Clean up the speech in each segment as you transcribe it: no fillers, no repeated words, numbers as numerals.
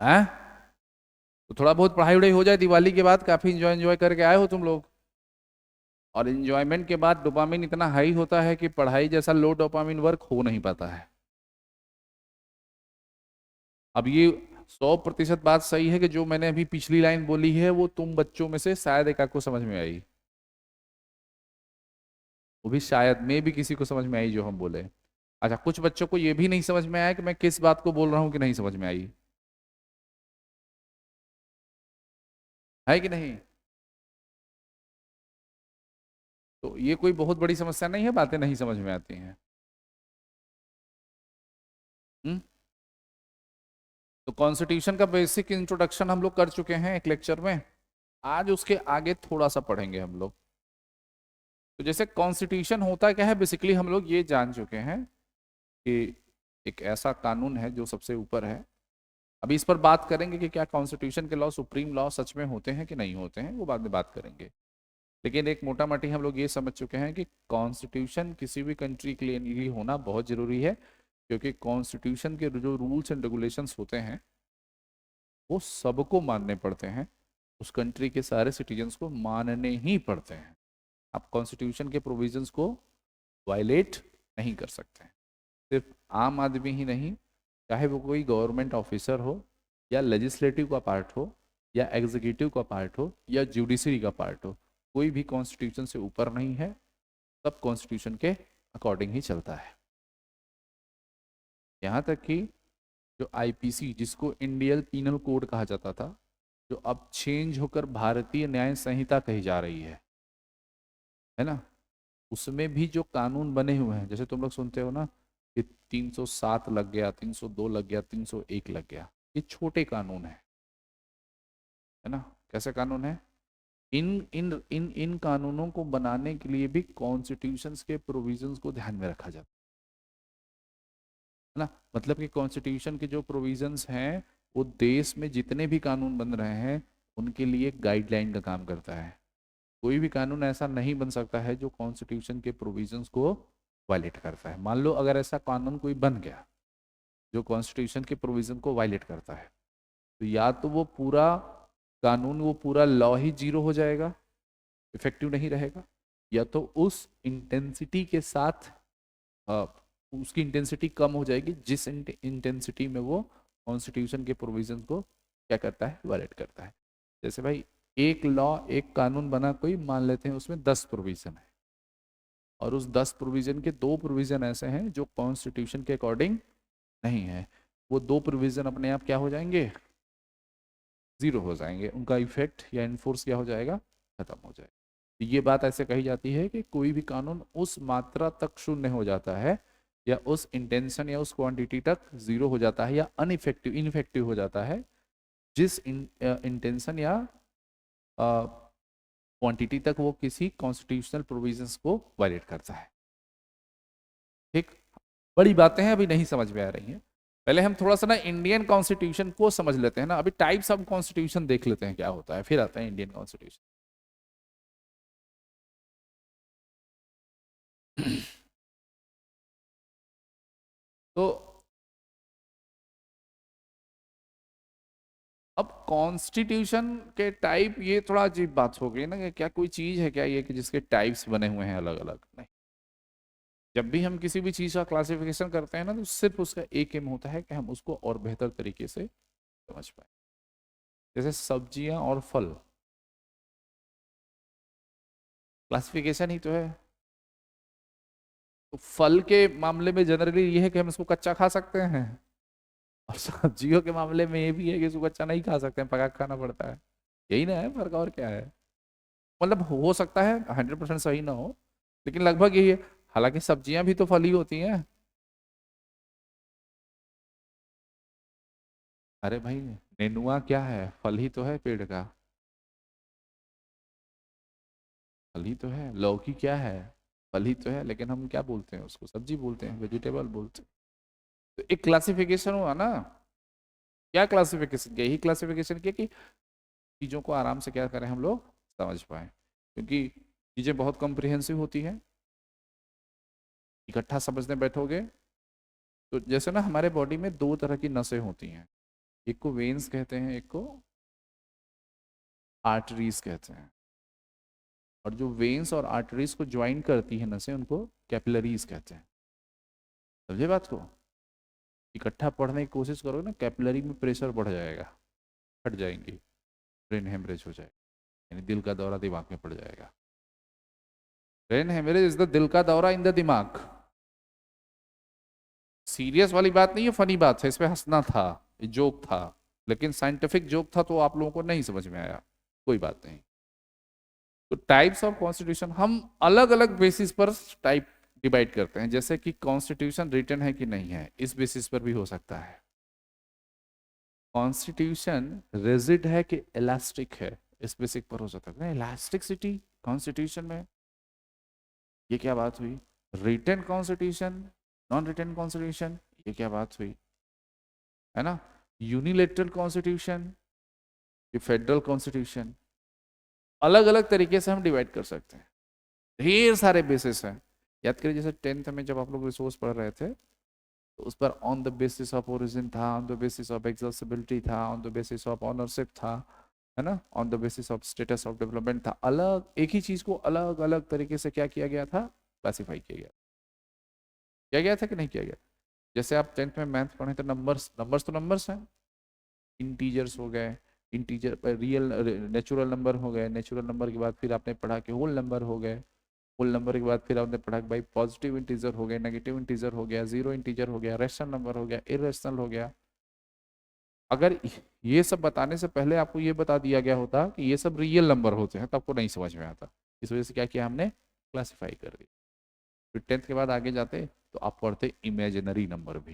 हैं? तो थोड़ा बहुत पढ़ाई वढ़ाई हो जाए, दिवाली के बाद काफी एंजॉय करके आए हो तुम लोग। और एंजॉयमेंट के बाद डोपामिन इतना हाई होता है कि पढ़ाई जैसा लो डोपामिन वर्क हो नहीं पाता है। अब ये 100% बात सही है कि जो मैंने अभी पिछली लाइन बोली है वो तुम बच्चों में से शायद एक को समझ में आई। वो भी शायद में भी किसी को समझ में आई जो हम बोले। अच्छा, कुछ बच्चों को ये भी नहीं समझ में आया कि मैं किस बात को बोल रहा हूं, कि नहीं समझ में आई? है कि नहीं? तो ये कोई बहुत बड़ी समस्या नहीं है, बातें नहीं समझ में आती हैं। हम्म। तो कॉन्स्टिट्यूशन का बेसिक इंट्रोडक्शन हम लोग कर चुके हैं एक लेक्चर में। आज उसके आगे थोड़ा सा पढ़ेंगे हम लोग। तो जैसे कॉन्स्टिट्यूशन होता क्या है, बेसिकली हम लोग ये जान चुके हैं कि एक ऐसा कानून है जो सबसे ऊपर है। अभी इस पर बात करेंगे कि क्या कॉन्स्टिट्यूशन के लॉ सुप्रीम लॉ सच में होते हैं कि नहीं होते हैं, वो बाद में बात करेंगे। लेकिन एक मोटा मोटी हम लोग ये समझ चुके हैं कि कॉन्स्टिट्यूशन किसी भी कंट्री के लिए होना बहुत जरूरी है, क्योंकि कॉन्स्टिट्यूशन के जो रूल्स एंड रेगुलेशंस होते हैं वो सबको मानने पड़ते हैं। उस कंट्री के सारे सिटीजन्स को मानने ही पड़ते हैं। आप कॉन्स्टिट्यूशन के प्रोविजंस को वायलेट नहीं कर सकते हैं। सिर्फ आम आदमी ही नहीं, चाहे वो कोई गवर्नमेंट ऑफिसर हो, या लेजिस्लेटिव का पार्ट हो, या एग्जीक्यूटिव का पार्ट हो, या जुडिशरी का पार्ट हो, कोई भी कॉन्स्टिट्यूशन से ऊपर नहीं है। सब कॉन्स्टिट्यूशन के अकॉर्डिंग ही चलता है। यहाँ तक कि जो आईपीसी, जिसको इंडियन पीनल कोड कहा जाता था, जो अब चेंज होकर भारतीय न्याय संहिता कही जा रही है ना, उसमें भी जो कानून बने हुए हैं, जैसे तुम लोग सुनते हो ना कि 307 लग गया, 302 लग गया, 301 लग गया, ये छोटे कानून है ना। कैसे कानून है? इन इन इन इन कानूनों को बनाने के लिए भी कॉन्स्टिट्यूशंस के प्रोविजंस को ध्यान में रखा जाता है ना। मतलब कि कॉन्स्टिट्यूशन के जो प्रोविजंस हैं वो देश में जितने भी कानून बन रहे हैं उनके लिए गाइडलाइन का काम करता है। कोई भी कानून ऐसा नहीं बन सकता है जो कॉन्स्टिट्यूशन के प्रोविजंस को वायलेट करता है। मान लो अगर ऐसा कानून कोई बन गया जो कॉन्स्टिट्यूशन के प्रोविजन को वायलेट करता है, तो या तो वो पूरा कानून, वो पूरा लॉ ही जीरो हो जाएगा, इफेक्टिव नहीं रहेगा, या तो उस इंटेंसिटी के साथ अ, उसकी इंटेंसिटी कम हो जाएगी जिस इंटेंसिटी में वो कॉन्स्टिट्यूशन के प्रोविजन को क्या करता है, वायलेट करता है। जैसे भाई एक लॉ, एक कानून बना कोई, मान लेते हैं उसमें 10 प्रोविजन है, और उस 10 प्रोविजन के 2 प्रोविजन ऐसे हैं जो कॉन्स्टिट्यूशन के अकॉर्डिंग नहीं है। वो 2 प्रोविजन अपने आप क्या हो जाएंगे, जीरो हो जाएंगे, उनका इफेक्ट या इन्फोर्स क्या हो जाएगा, खत्म हो जाएगा। तो ये बात ऐसे कही जाती है कि कोई भी कानून उस मात्रा तक शून्य हो जाता है, या उस इंटेंशन या उस क्वांटिटी तक जीरो हो जाता है, या अनइफेक्टिव इनफेक्टिव हो जाता है जिस इंटेंशन या क्वांटिटी तक वो किसी कॉन्स्टिट्यूशनल प्रोविजंस को वायलेट करता है। ठीक। बड़ी बातें हैं, अभी नहीं समझ में आ रही हैं। पहले हम थोड़ा सा ना इंडियन कॉन्स्टिट्यूशन को समझ लेते हैं ना। अभी टाइप्स ऑफ कॉन्स्टिट्यूशन देख लेते हैं क्या होता है, फिर आता है इंडियन कॉन्स्टिट्यूशन। तो अब कॉन्स्टिट्यूशन के टाइप, ये थोड़ा अजीब बात हो गई ना कि क्या कोई चीज है क्या ये कि जिसके टाइप्स बने हुए हैं अलग अलग? नहीं। जब भी हम किसी भी चीज का क्लासिफिकेशन करते हैं ना, तो सिर्फ उसका एक एम होता है कि हम उसको और बेहतर तरीके से समझ पाए। जैसे सब्जियां और फल, क्लासिफिकेशन ही तो है। तो फल के मामले में जनरली ये है कि हम इसको कच्चा खा सकते हैं, और सब्जियों के मामले में ये भी है कि इसको कच्चा नहीं खा सकते हैं, पका के खाना पड़ता है। यही ना है फर्क, और क्या है? मतलब हो सकता है 100% सही ना हो, लेकिन लगभग यही है। हालांकि सब्जियां भी तो फल ही होती हैं। अरे भाई, नेनुआ क्या है, फल ही तो है पेड़ का। फल ही तो है। लौकी क्या है, फल ही तो है, लेकिन हम क्या बोलते हैं उसको, सब्जी बोलते हैं, वेजिटेबल बोलते हैं। तो एक क्लासिफिकेशन हुआ ना। क्या क्लासिफिकेशन किया? यही क्लासिफिकेशन किया कि चीज़ों को आराम से क्या करें हम लोग, समझ पाए, क्योंकि चीज़ें बहुत कॉम्प्रिहेंसिव होती हैं। इकट्ठा समझने बैठोगे तो जैसे ना, हमारे बॉडी में 2 तरह की नसें होती हैं। एक को वेन्स कहते हैं, एक को आर्टरीज कहते हैं। और जो वेन्स और आर्टरीज को ज्वाइन करती है नसें, उनको कैपिलरीज कहते हैं। समझे बात को? इकट्ठा पढ़ने की कोशिश करोगे ना, कैपिलरी में प्रेशर बढ़ जाएगा, फट जाएंगी, ब्रेन हेमरेज हो जाएगा, यानी दिल का दौरा दिमाग में पड़ जाएगा। ब्रेन हेमरेज इज द दिल का दौरा इन द दिमाग। सीरियस वाली बात नहीं है, फनी बात है, इस पे हंसना था, ये जोक था, लेकिन साइंटिफिक जोक था तो आप लोगों को नहीं समझ में आया, कोई बात नहीं। तो टाइप्स ऑफ कॉन्स्टिट्यूशन हम अलग अलग बेसिस पर टाइप डिवाइड करते हैं, जैसे कि कॉन्स्टिट्यूशन रिटन है कि नहीं है, इस बेसिस पर भी हो सकता है। कॉन्स्टिट्यूशन रिजिड है कि इलास्टिक है, इस बेसिस पर हो सकता है। इलास्टिसिटी कॉन्स्टिट्यूशन में, ये क्या बात हुई? Written constitution, non written constitution, ये क्या बात हुई, है ना? यूनिलेटरल कॉन्स्टिट्यूशन, ये फेडरल कॉन्स्टिट्यूशन, अलग अलग तरीके से हम डिवाइड कर सकते हैं। ढेर सारे बेसिस हैं, याद करिए जैसे 10th में जब आप लोग रिसोर्स पढ़ रहे थे, तो उस पर on the basis of origin था, on the basis of accessibility था, on the basis of ownership था, है ना, on the basis of status of development था। अलग एक ही चीज को अलग अलग तरीके से क्या किया गया था, क्लासिफाई किया गया था कि नहीं किया गया? जैसे आप 10th में मैथ पढ़े तो नंबर्स, नंबर्स तो नंबर्स हैं, इंटीजर्स हो गए, इंटीजर रियल नेचुरल नंबर हो गए, नेचुरल नंबर के बाद फिर आपने पढ़ा कि होल नंबर हो गए, होल नंबर के बाद फिर आपने पढ़ा कि भाई पॉजिटिव इंटीजर हो गए, नेगेटिव इंटीजर हो गया, जीरो इंटीजर हो गया, रेशनल नंबर हो गया, इरेशनल हो गया। अगर ये सब बताने से पहले आपको ये बता दिया गया होता कि ये सब रियल नंबर होते हैं, तो आपको नहीं समझ में आता। इस वजह से क्या किया हमने, क्लासिफाई कर दिया। फिर 10th के बाद आगे जाते तो आप पढ़ते इमेजिनरी नंबर भी,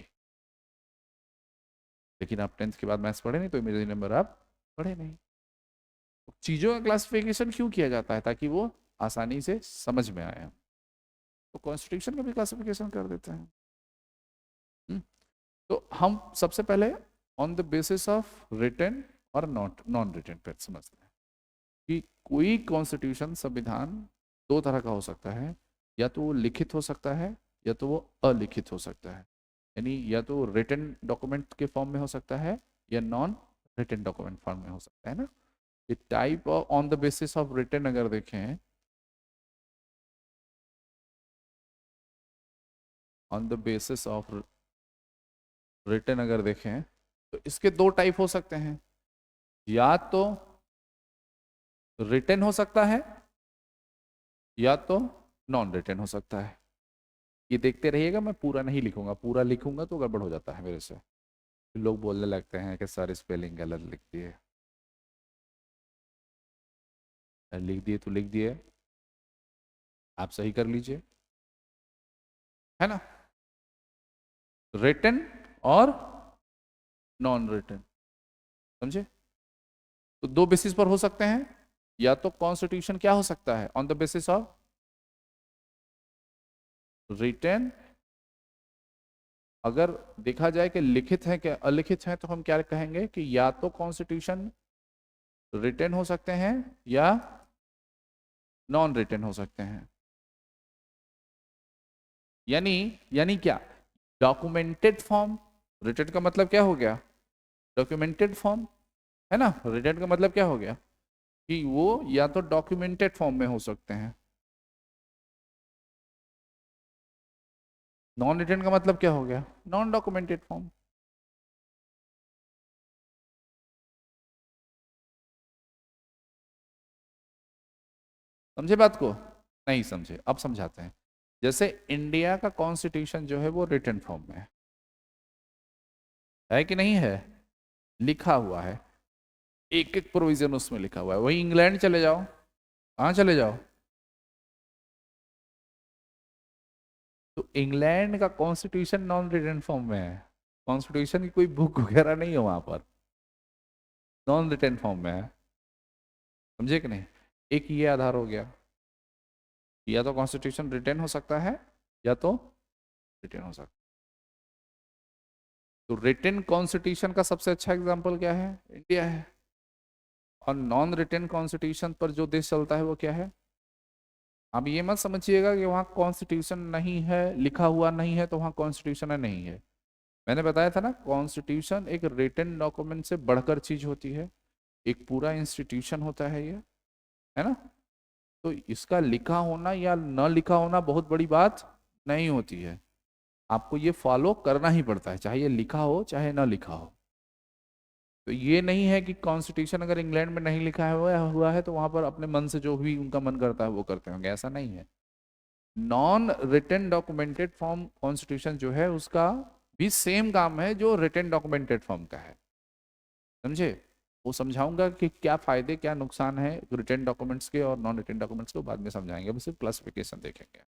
लेकिन आप 10th के बाद मैथ्स पढ़े नहीं तो इमेजिनरी नंबर आप पढ़े नहीं। तो चीजों का क्लासिफिकेशन क्यों किया जाता है? ताकि वो आसानी से समझ में आए। तो कॉन्स्टिट्यूशन का भी क्लासिफिकेशन कर देते हैं। तो हम सबसे पहले on the basis of written और नॉट नॉन रिटन पर समझते हैं कि कोई कॉन्स्टिट्यूशन, संविधान दो तरह का हो सकता है, या तो वो लिखित हो सकता है या तो वो अलिखित हो सकता है। यानी या तो रिटन डॉक्यूमेंट के फॉर्म में हो सकता है या नॉन रिटन डॉक्यूमेंट फॉर्म में हो सकता है ना। ये type on the basis of written अगर देखें, on the basis of written अगर देखें तो इसके दो टाइप हो सकते हैं, या तो रिटन हो सकता है या तो नॉन रिटन हो सकता है। ये देखते रहिएगा, मैं पूरा नहीं लिखूंगा, पूरा लिखूंगा तो गड़बड़ हो जाता है मेरे से, फिर लोग बोलने लगते हैं कि सर स्पेलिंग गलत लिख दिए। लिख दिए तो लिख दिए, आप सही कर लीजिए, है ना। रिटन और नॉन रिटन, समझे? तो दो बेसिस पर हो सकते हैं, या तो कॉन्स्टिट्यूशन क्या हो सकता है, on the basis of written. अगर देखा जाए कि लिखित है क्या अलिखित है, तो हम क्या कहेंगे कि या तो कॉन्स्टिट्यूशन रिटन हो सकते हैं या नॉन रिटन हो सकते हैं। यानी यानी क्या, डॉक्यूमेंटेड फॉर्म, रिटन का मतलब क्या हो गया, डॉक्यूमेंटेड फॉर्म, है ना। रिटन का मतलब क्या हो गया कि वो या तो डॉक्यूमेंटेड फॉर्म में हो सकते हैं। नॉन रिटन का मतलब क्या हो गया, नॉन डॉक्यूमेंटेड फॉर्म। समझे बात को? नहीं समझे, अब समझाते हैं। जैसे इंडिया का कॉन्स्टिट्यूशन जो है वो रिटन फॉर्म में है कि नहीं है, लिखा हुआ है, एक एक प्रोविजन उसमें लिखा हुआ है। वही इंग्लैंड चले जाओ, कहाँ चले जाओ, तो इंग्लैंड का कॉन्स्टिट्यूशन नॉन रिटन फॉर्म में है, कॉन्स्टिट्यूशन की कोई बुक वगैरह नहीं है वहां पर, नॉन रिटन फॉर्म में है। समझे कि नहीं? एक ये आधार हो गया, या तो कॉन्स्टिट्यूशन रिटन हो सकता है या तो रिटन हो सकता है। तो रिटन कॉन्स्टिट्यूशन का सबसे अच्छा एग्जांपल क्या है, इंडिया है। और नॉन रिटन कॉन्स्टिट्यूशन पर जो देश चलता है वो क्या है? अब ये मत समझिएगा कि वहाँ कॉन्स्टिट्यूशन नहीं है, लिखा हुआ नहीं है तो वहाँ कॉन्स्टिट्यूशन नहीं है। मैंने बताया था ना, कॉन्स्टिट्यूशन एक रिटन डॉक्यूमेंट से बढ़कर चीज होती है, एक पूरा इंस्टीट्यूशन होता है ये, है ना। तो इसका लिखा होना या न लिखा होना बहुत बड़ी बात नहीं होती है, आपको ये फॉलो करना ही पड़ता है, चाहे ये लिखा हो चाहे ना लिखा हो। तो ये नहीं है कि कॉन्स्टिट्यूशन अगर इंग्लैंड में नहीं लिखा हुआ है तो वहां पर अपने मन से जो भी उनका मन करता है वो करते होंगे, ऐसा नहीं है। Non written documented form constitution जो है उसका भी सेम काम है जो रिटन डॉक्यूमेंटेड फॉर्म का है, समझे। वो समझाऊंगा कि क्या फायदे क्या नुकसान है रिटन डॉक्यूमेंट्स के और नॉन रिटन डॉक्यूमेंट्स को, बाद में समझाएंगे, अभी सिर्फ क्लासिफिकेशन देखेंगे।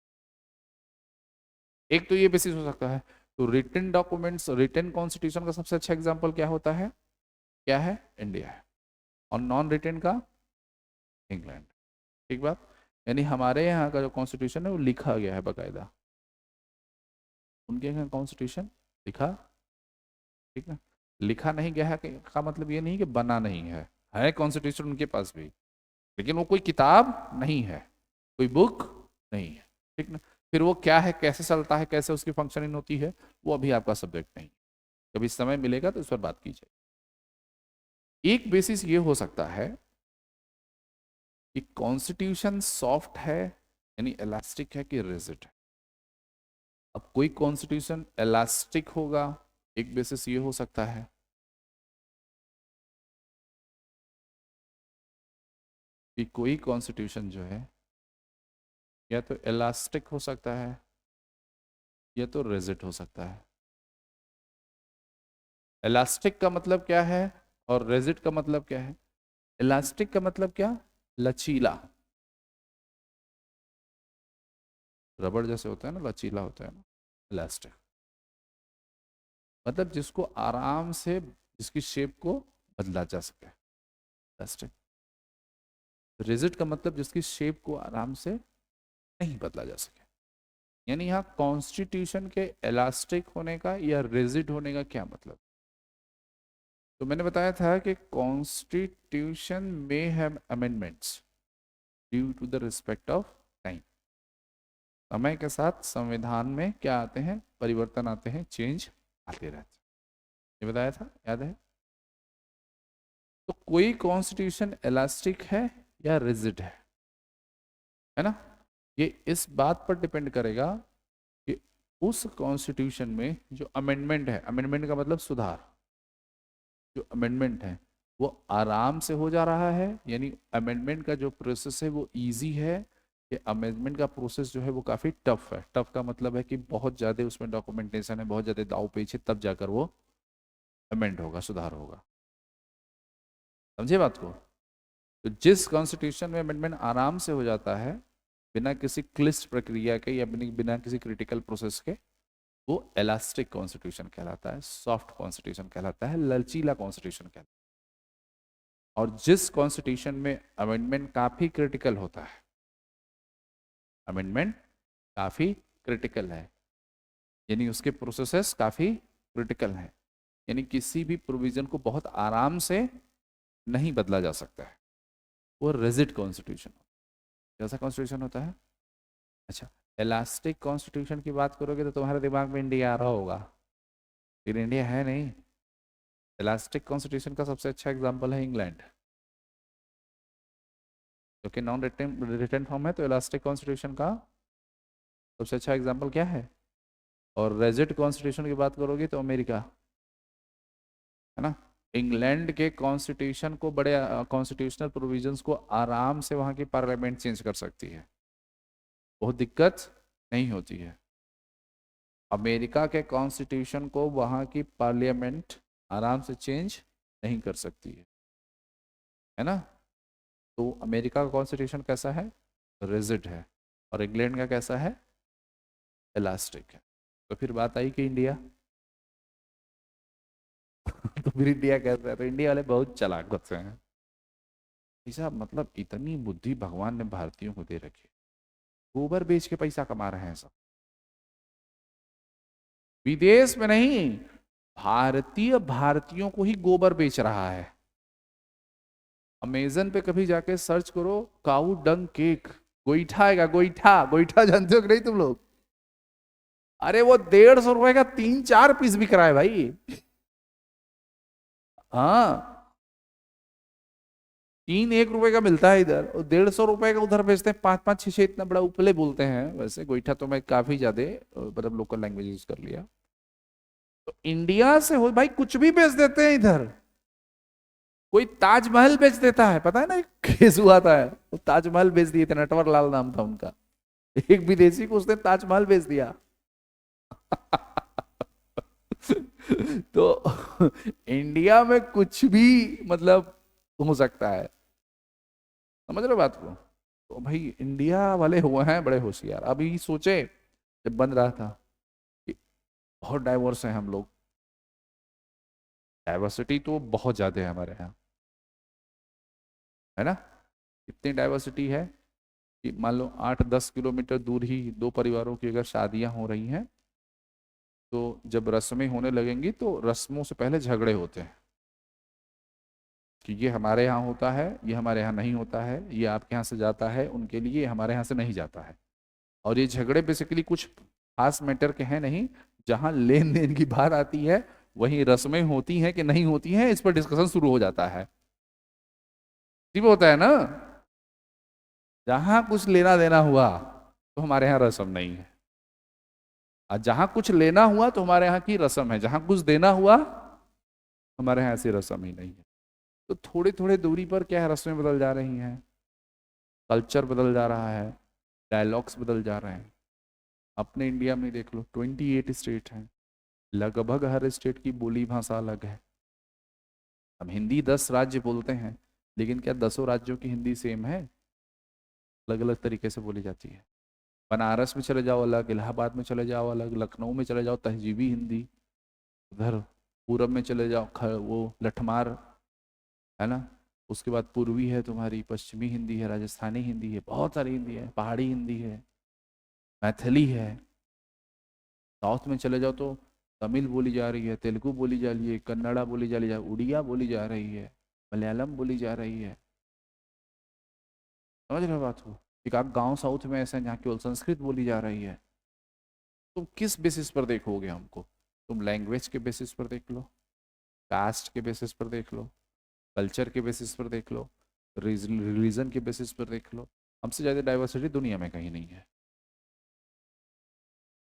एक तो ये बेसिस हो सकता है। तो रिटन डॉक्यूमेंट्स, रिटन कॉन्स्टिट्यूशन का सबसे अच्छा एग्जांपल क्या होता है, क्या है, इंडिया है। और नॉन रिटन का इंग्लैंड। ठीक बात। यानी हमारे यहाँ का जो कॉन्स्टिट्यूशन है वो लिखा गया है बकायदा, उनके यहाँ कॉन्स्टिट्यूशन लिखा, ठीक है। लिखा नहीं गया है का मतलब ये नहीं कि बना नहीं है कॉन्स्टिट्यूशन उनके पास भी, लेकिन वो कोई किताब नहीं है, कोई बुक नहीं है, ठीक ना। फिर वो क्या है, कैसे चलता है, कैसे उसकी फंक्शनिंग होती है, वो अभी आपका सब्जेक्ट नहीं। कभी समय मिलेगा तो इस पर बात की जाए। एक बेसिस ये हो सकता है कि कॉन्स्टिट्यूशन सॉफ्ट है यानी इलास्टिक है कि रिजिड है। अब कोई कॉन्स्टिट्यूशन इलास्टिक होगा, एक बेसिस ये हो सकता है कि कोई कॉन्स्टिट्यूशन जो है या तो इलास्टिक हो सकता है या तो रिजिड हो सकता है। इलास्टिक का मतलब क्या है और रिजिड का मतलब क्या है। इलास्टिक का मतलब क्या, लचीला, रबड़ जैसे होता है ना, लचीला होता है ना इलास्टिक, मतलब जिसको आराम से, जिसकी शेप को बदला जा सके इलास्टिक। रिजिड का मतलब जिसकी शेप को आराम से नहीं बदला जा सके। यानी यहाँ कॉन्स्टिट्यूशन के इलास्टिक होने का या रिजिड होने का क्या मतलब। तो मैंने बताया था कि कॉन्स्टिट्यूशन में have amendments due to the respect of time. समय के साथ संविधान में क्या आते हैं, परिवर्तन आते हैं, चेंज आते रहते हैं, ये बताया था, याद है। तो कोई कॉन्स्टिट्यूशन इलास्टिक है या रिजिड है ना। ये इस बात पर डिपेंड करेगा कि उस कॉन्स्टिट्यूशन में जो अमेंडमेंट है, अमेंडमेंट का मतलब सुधार, जो अमेंडमेंट है वो आराम से हो जा रहा है, यानी अमेंडमेंट का जो प्रोसेस है वो इजी है, ये अमेंडमेंट का प्रोसेस जो है वो काफ़ी टफ है। टफ का मतलब है कि बहुत ज़्यादा उसमें डॉक्यूमेंटेशन है, बहुत ज़्यादा दाव पेच है, तब जाकर वो अमेंड होगा, सुधार होगा। समझे बात को। तो जिस कॉन्स्टिट्यूशन में अमेंडमेंट आराम से हो जाता है बिना किसी क्लिष्ट प्रक्रिया के या बिना किसी क्रिटिकल प्रोसेस के, वो इलास्टिक कॉन्स्टिट्यूशन कहलाता है, सॉफ्ट कॉन्स्टिट्यूशन कहलाता है, लचीला कॉन्स्टिट्यूशन कहलाता है। और जिस कॉन्स्टिट्यूशन में अमेंडमेंट काफी क्रिटिकल होता है, अमेंडमेंट काफी क्रिटिकल है, यानी उसके प्रोसेसेस काफी क्रिटिकल हैं, यानी किसी भी प्रोविजन को बहुत आराम से नहीं बदला जा सकता है, वो रिजिड कॉन्स्टिट्यूशन। कैसा कॉन्स्टिट्यूशन होता है। अच्छा, इलास्टिक कॉन्स्टिट्यूशन की बात करोगे तो तुम्हारे दिमाग में इंडिया आ रहा होगा, लेकिन इंडिया है नहीं। इलास्टिक कॉन्स्टिट्यूशन का सबसे अच्छा एग्जाम्पल है इंग्लैंड, क्योंकि नॉन रिटन फॉर्म है। तो इलास्टिक कॉन्स्टिट्यूशन का सबसे अच्छा एग्जाम्पल क्या है। और रेजिड कॉन्स्टिट्यूशन की बात करोगे तो अमेरिका, है ना। इंग्लैंड के कॉन्स्टिट्यूशन को, बड़े कॉन्स्टिट्यूशनल प्रोविजंस को आराम से वहाँ की पार्लियामेंट चेंज कर सकती है, बहुत दिक्कत नहीं होती है। अमेरिका के कॉन्स्टिट्यूशन को वहाँ की पार्लियामेंट आराम से चेंज नहीं कर सकती है ना। तो अमेरिका का कॉन्स्टिट्यूशन कैसा है, रिजिड है, और इंग्लैंड का कैसा है, इलास्टिक है। तो फिर बात आई कि इंडिया तो फिर इंडिया कैसा है, तो इंडिया वाले बहुत चालाक होते हैं ऐसा, मतलब इतनी बुद्धि भगवान ने भारतीयों को दे रखी है, गोबर बेच के पैसा कमा रहे हैं सब, विदेश में नहीं, भारतीय भारतीयों को ही गोबर बेच रहा है। अमेजन पे कभी जाके सर्च करो, काऊ डंग केक, गोईठा आएगा, गोईठा, गोईठा जानते हो कि नहीं तुम लोग। अरे वो 150 रुपए का 3-4 पीस बिक रहा है भाई। हाँ, 3 1 रुपए का मिलता है इधर, और 150 रुपए का उधर बेचते हैं, 5 5 6 6, इतना बड़ा उपले बोलते हैं। वैसे गोईठा तो मैं काफी ज्यादा मतलब लोकल लैंग्वेज यूज कर लिया। तो इंडिया से हो भाई, कुछ भी बेच देते हैं इधर। कोई ताजमहल बेच देता है, पता है ना, एक केस हुआ था, वो ताजमहल बेच दिए थे, नटवर लाल नाम था उनका। एक विदेशी को उसने ताजमहल बेच दिया। तो इंडिया में कुछ भी मतलब हो सकता है, समझ रहे हो बात को। तो भाई इंडिया वाले हुए हैं बड़े होशियार। अभी सोचे जब बन रहा था कि बहुत डाइवर्स हैं हम लोग, डाइवर्सिटी तो बहुत ज्यादा है हमारे यहाँ, है ना। इतनी डाइवर्सिटी है कि मान लो 8 10 किलोमीटर दूर ही दो परिवारों की अगर शादियां हो रही हैं, तो जब रस्में होने लगेंगी तो रस्मों से पहले झगड़े होते हैं कि ये हमारे यहाँ होता है, ये हमारे यहाँ नहीं होता है, ये आपके यहाँ से जाता है उनके लिए, ये हमारे यहाँ से नहीं जाता है। और ये झगड़े बेसिकली कुछ खास मैटर के हैं नहीं, जहाँ लेन देन की बात आती है वहीं रस्में होती हैं कि नहीं होती हैं, इस पर डिस्कशन शुरू हो जाता है। ठीक होता है ना। जहाँ कुछ लेना देना हुआ तो हमारे यहाँ रस्म नहीं है, और जहाँ कुछ लेना हुआ तो हमारे यहाँ की रस्म है, जहाँ कुछ देना हुआ हमारे यहाँ ऐसी रस्म ही नहीं है। तो थोड़े थोड़े दूरी पर क्या है, रस्में बदल जा रही हैं, कल्चर बदल जा रहा है, डायलॉग्स बदल जा रहे हैं। अपने इंडिया में देख लो 28 स्टेट हैं, लगभग हर स्टेट की बोली भाषा अलग है। हम हिंदी 10 राज्य बोलते हैं, लेकिन क्या 10 राज्यों की हिंदी सेम है? अलग अलग तरीके से बोली जाती है। बनारस में चले जाओ अलग, इलाहाबाद में चले जाओ अलग, लखनऊ में चले जाओ तहजीबी हिंदी, उधर पूरब में चले जाओ वो लठमार, है ना। उसके बाद पूर्वी है तुम्हारी, पश्चिमी हिंदी है, राजस्थानी हिंदी है, बहुत सारी हिंदी है, पहाड़ी हिंदी है, मैथिली है। साउथ में चले जाओ तो तमिल बोली जा रही है, तेलुगु बोली जा रही है, कन्नड़ा बोली जा रही है, उड़िया बोली जा रही है, मलयालम बोली जा रही है। समझ रहे हो बात को। एक आध गांव साउथ में ऐसा है जहाँ केवल संस्कृत बोली जा रही है। तुम किस बेसिस पर देखोगे हमको? तुम लैंग्वेज के बेसिस पर देख लो, कास्ट के बेसिस पर देख लो, कल्चर के बेसिस पर देख लो, रिलीजन के बेसिस पर देख लो। हमसे ज़्यादा डाइवर्सिटी दुनिया में कहीं नहीं है।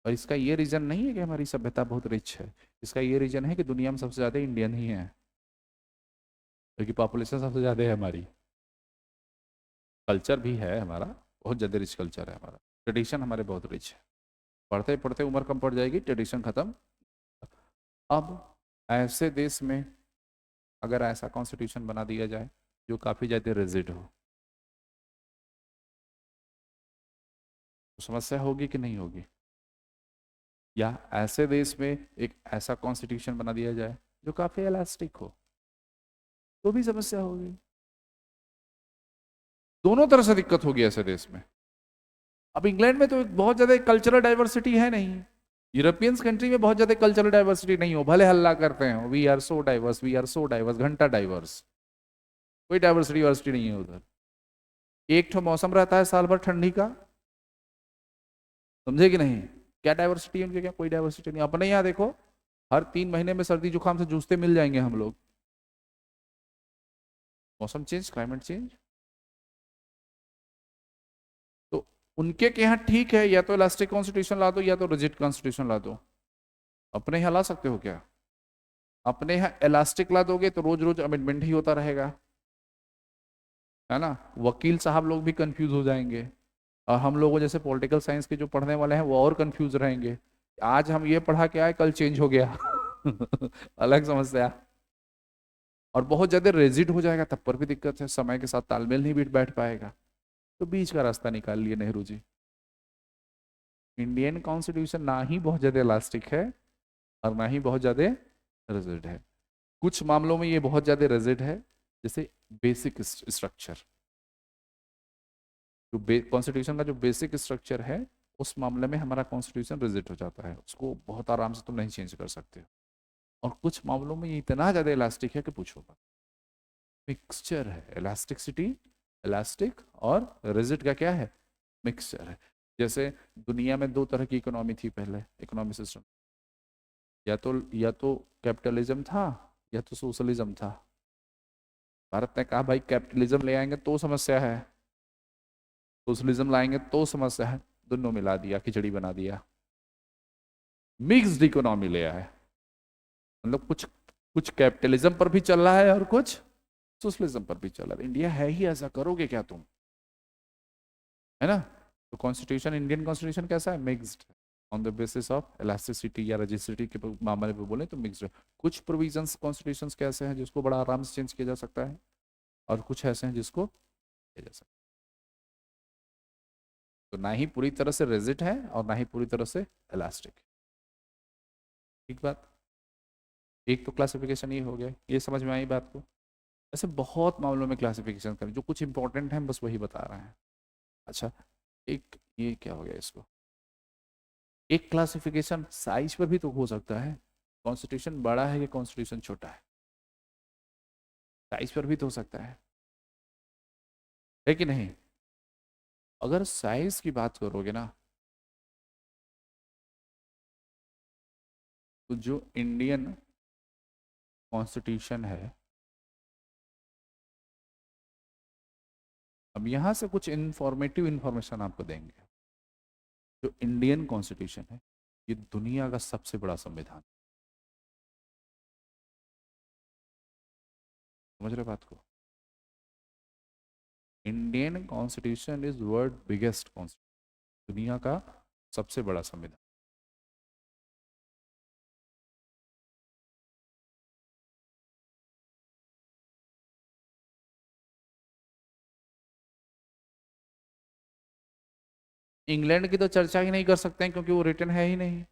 और इसका ये रीज़न नहीं है कि हमारी सभ्यता बहुत रिच है, इसका ये रीज़न है कि दुनिया में सबसे ज़्यादा इंडियन ही है, क्योंकि पॉपुलेशन सबसे ज़्यादा है हमारी। कल्चर भी है हमारा, बहुत ज़्यादा रिच कल्चर है हमारा, ट्रेडिशन हमारे बहुत रिच है। पढ़ते पढ़ते उम्र कम पड़ जाएगी, ट्रेडिशन खत्म। अब ऐसे देश में अगर ऐसा कॉन्स्टिट्यूशन बना दिया जाए जो काफ़ी ज़्यादा रिजिड हो, तो समस्या होगी कि नहीं होगी? या ऐसे देश में एक ऐसा कॉन्स्टिट्यूशन बना दिया जाए जो काफ़ी इलास्टिक हो, तो भी समस्या होगी। दोनों तरह से दिक्कत होगी ऐसे देश में। अब इंग्लैंड में तो बहुत ज़्यादा कल्चरल डाइवर्सिटी है नहीं, यूरोपियंस कंट्री में बहुत ज़्यादा कल्चरल डाइवर्सिटी नहीं हो, भले हल्ला करते हैं we are so diverse, we are so diverse, घंटा डाइवर्स, कोई डाइवर्सिटी वाइवर्सिटी नहीं है उधर। एक ठो मौसम रहता है साल भर ठंडी का, समझे कि नहीं। क्या डाइवर्सिटी है उनके? क्या कोई डाइवर्सिटी नहीं। अपने यहाँ देखो, हर 3 महीने में सर्दी जुकाम से जूझते मिल जाएंगे हम लोग। मौसम चेंज, क्लाइमेट चेंज। तो उनके के यहाँ ठीक है, या तो इलास्टिक कॉन्स्टिट्यूशन ला दो या तो रिजिड कॉन्स्टिट्यूशन ला दो। अपने यहाँ ला सकते हो क्या? अपने यहाँ इलास्टिक ला दोगे तो रोज रोज अमेंडमेंट ही होता रहेगा, है ना। वकील साहब लोग भी कंफ्यूज हो जाएंगे, और हम लोगों जैसे पॉलिटिकल साइंस के जो पढ़ने वाले हैं वो और कंफ्यूज रहेंगे। आज हम ये पढ़ा के आए, कल चेंज हो गया अलग समस्या। और बहुत ज्यादा रेजिड हो जाएगा तब पर भी दिक्कत है, समय के साथ तालमेल नहीं बैठ पाएगा। तो बीच का रास्ता निकाल लिए नेहरू जी। इंडियन कॉन्स्टिट्यूशन ना ही बहुत ज्यादा इलास्टिक है और ना ही बहुत ज्यादा रिजिड है। कुछ मामलों में ये बहुत ज्यादा रिजिड है, जैसे बेसिक स्ट्रक्चर, जो कॉन्स्टिट्यूशन का जो बेसिक स्ट्रक्चर है, उस मामले में हमारा कॉन्स्टिट्यूशन रिजिड हो जाता है, उसको बहुत आराम से तुम नहीं चेंज कर सकते। और कुछ मामलों में ये इतना ज़्यादा इलास्टिक है कि पूछो मत। मिक्सचर है, इलास्टिसिटी, इलास्टिक और रिजिड का क्या है, मिक्सचर है। जैसे दुनिया में दो तरह की इकोनॉमी थी पहले, इकोनॉमी सिस्टम, या तो कैपिटलिज्म था या तो सोशलिज्म था। भारत ने कहा भाई कैपिटलिज्म ले आएंगे तो समस्या है, सोशलिज्म लाएंगे तो समस्या है, दोनों मिला दिया, खिचड़ी बना दिया, मिक्स्ड इकोनॉमी ले आए। मतलब कुछ कुछ कैपिटलिज्म पर भी चल रहा है और कुछ सोशलिज्म पर भी चल रहा है। इंडिया है ही ऐसा, करोगे क्या तुम, है ना। तो कॉन्स्टिट्यूशन, इंडियन कॉन्स्टिट्यूशन कैसा है, mixed, on the basis of elasticity या रजिस्ट्रिटी के मामले में बोले तो मिक्स्ड। कुछ प्रोविजंस कॉन्स्टिट्यूशन कैसे हैं जिसको बड़ा आराम से चेंज किया जा सकता है, और कुछ ऐसे हैं जिसको किया जा सकता है। तो ना ही पूरी तरह से रिजिड है और ना ही पूरी तरह से इलास्टिक। ठीक बात। एक तो क्लासिफिकेशन ये हो गया, ये समझ में आई बात को। ऐसे बहुत मामलों में क्लासिफिकेशन करें, जो कुछ इंपॉर्टेंट है बस वही बता रहे हैं। अच्छा, एक ये क्या हो गया इसको, एक क्लासिफिकेशन साइज पर भी तो हो सकता है, कॉन्स्टिट्यूशन बड़ा है कि कॉन्स्टिट्यूशन छोटा है, साइज पर भी तो हो सकता है कि नहीं। अगर साइज की बात करोगे ना, तो जो इंडियन कॉन्स्टिट्यूशन है, अब यहां से कुछ इंफॉर्मेटिव इंफॉर्मेशन आपको देंगे। जो इंडियन कॉन्स्टिट्यूशन है ये दुनिया का सबसे बड़ा संविधान, समझ रहे बात को। Indian constitution is world biggest constitution, दुनिया का सबसे बड़ा संविधान। इंग्लैंड की तो चर्चा ही नहीं कर सकते हैं क्योंकि वो रिटन है ही नहीं।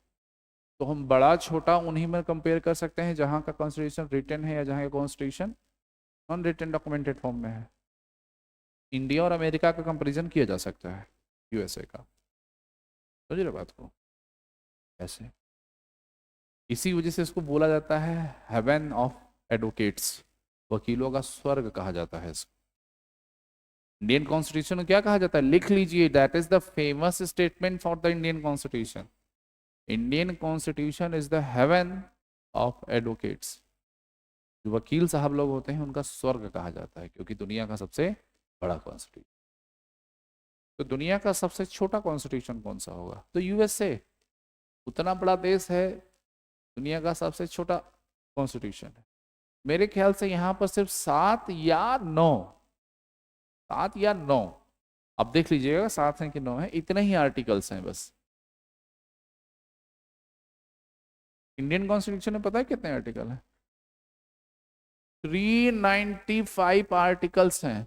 तो हम बड़ा छोटा उन्हीं में कंपेयर कर सकते हैं जहां का कॉन्स्टिट्यूशन रिटन है या जहां का constitution non written documented form में है। इंडिया और अमेरिका का कंपेरिजन किया जा सकता है, यूएसए का, समझ रहे बात को। ऐसे इसी वजह से इसको बोला जाता है हेवन ऑफ एडवोकेट्स, वकीलों का स्वर्ग कहा जाता है इसको। इंडियन कॉन्स्टिट्यूशन को क्या कहा जाता है, लिख लीजिए, that is the famous statement for the Indian constitution. Indian constitution is the haven of advocates. जो वकील साहब लोग होते हैं उनका स्वर्ग कहा जाता है, क्योंकि दुनिया का सबसे बड़ा कॉन्स्टिट्यूशन। तो दुनिया का सबसे छोटा कॉन्स्टिट्यूशन कौन सा होगा, तो यूएसए। उतना बड़ा देश है, दुनिया का सबसे छोटा कॉन्स्टिट्यूशन है। मेरे ख्याल से यहाँ पर सिर्फ 7 या 9, 7 या 9, अब देख लीजिएगा 7 है कि 9 है, इतने ही आर्टिकल्स हैं बस। इंडियन कॉन्स्टिट्यूशन में पता है कितने आर्टिकल हैं, 395 आर्टिकल्स हैं।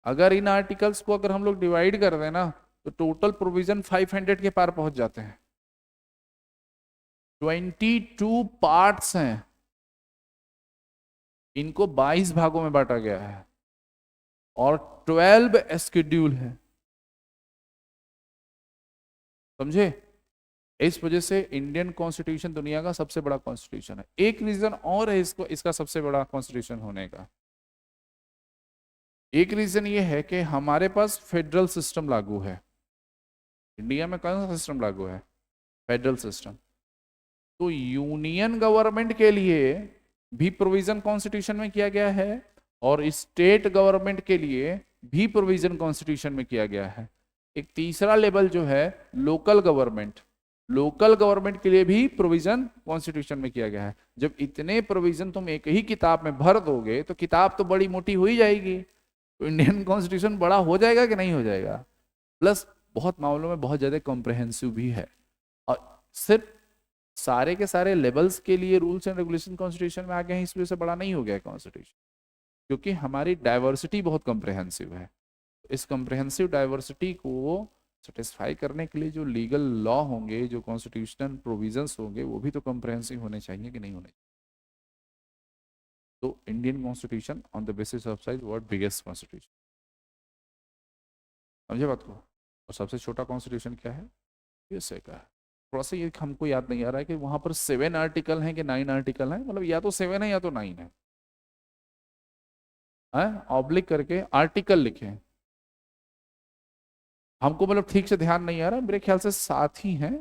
अगर इन आर्टिकल्स को अगर हम लोग डिवाइड कर दें ना, तो टोटल प्रोविजन 500 के पार पहुंच जाते हैं। 22 पार्ट्स हैं, इनको 22 भागों में बांटा गया है, और 12 शेड्यूल है, समझे। इस वजह से इंडियन कॉन्स्टिट्यूशन दुनिया का सबसे बड़ा कॉन्स्टिट्यूशन है। एक रीजन और है इसको, इसका सबसे बड़ा कॉन्स्टिट्यूशन होने का। एक रीजन ये है कि हमारे पास फेडरल सिस्टम लागू है। इंडिया में कौन सा सिस्टम लागू है, फेडरल सिस्टम। तो यूनियन गवर्नमेंट के लिए भी प्रोविजन कॉन्स्टिट्यूशन में किया गया है, और स्टेट गवर्नमेंट के लिए भी प्रोविजन कॉन्स्टिट्यूशन में किया गया है। एक तीसरा लेवल जो है लोकल गवर्नमेंट, लोकल गवर्नमेंट के लिए भी प्रोविजन कॉन्स्टिट्यूशन में किया गया है। जब इतने प्रोविजन तुम एक ही किताब में भर दोगे तो किताब तो बड़ी मोटी हो ही जाएगी, तो इंडियन कॉन्स्टिट्यूशन बड़ा हो जाएगा कि नहीं हो जाएगा। प्लस बहुत मामलों में बहुत ज्यादा कॉम्प्रहेंसिव भी है, और सिर्फ सारे के सारे लेवल्स के लिए रूल्स एंड रेगुलेशन कॉन्स्टिट्यूशन में आ गए हैं, इस वजह से बड़ा नहीं हो गया कॉन्स्टिट्यूशन, क्योंकि हमारी डाइवर्सिटी बहुत कॉम्प्रहेंसिव है। इस कॉम्प्रहेंसिव डाइवर्सिटी को सेटिस्फाई करने के लिए जो लीगल लॉ होंगे, जो कॉन्स्टिट्यूशनल प्रोविजंस होंगे, वो भी तो कॉम्प्रहेंसिव होने चाहिए कि नहीं होने चाहिए। तो Indian constitution on the basis of size world biggest constitution, समझे बात को। और सबसे छोटा कॉन्स्टिट्यूशन क्या है, यूएसए का है। थोड़ा सा ये हमको याद नहीं आ रहा है कि वहां पर 7 आर्टिकल हैं कि 9 आर्टिकल हैं, मतलब या तो 7 है या तो 9 है, ऑब्लिक करके आर्टिकल लिखे, हमको मतलब ठीक से ध्यान नहीं आ रहा, मेरे ख्याल से 7 ही हैं,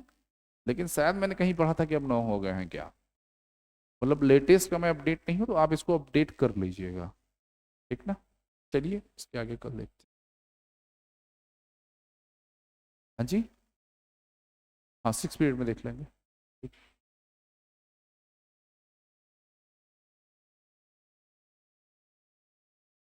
लेकिन शायद मैंने कहीं पढ़ा था कि अब 9 हो गए हैं क्या। मतलब लेटेस्ट का मैं अपडेट नहीं हूँ, तो आप इसको अपडेट कर लीजिएगा, ठीक ना। चलिए इसके आगे कर लेते हैं। हाँ जी, हाँ 6 पीरियड में देख लेंगे।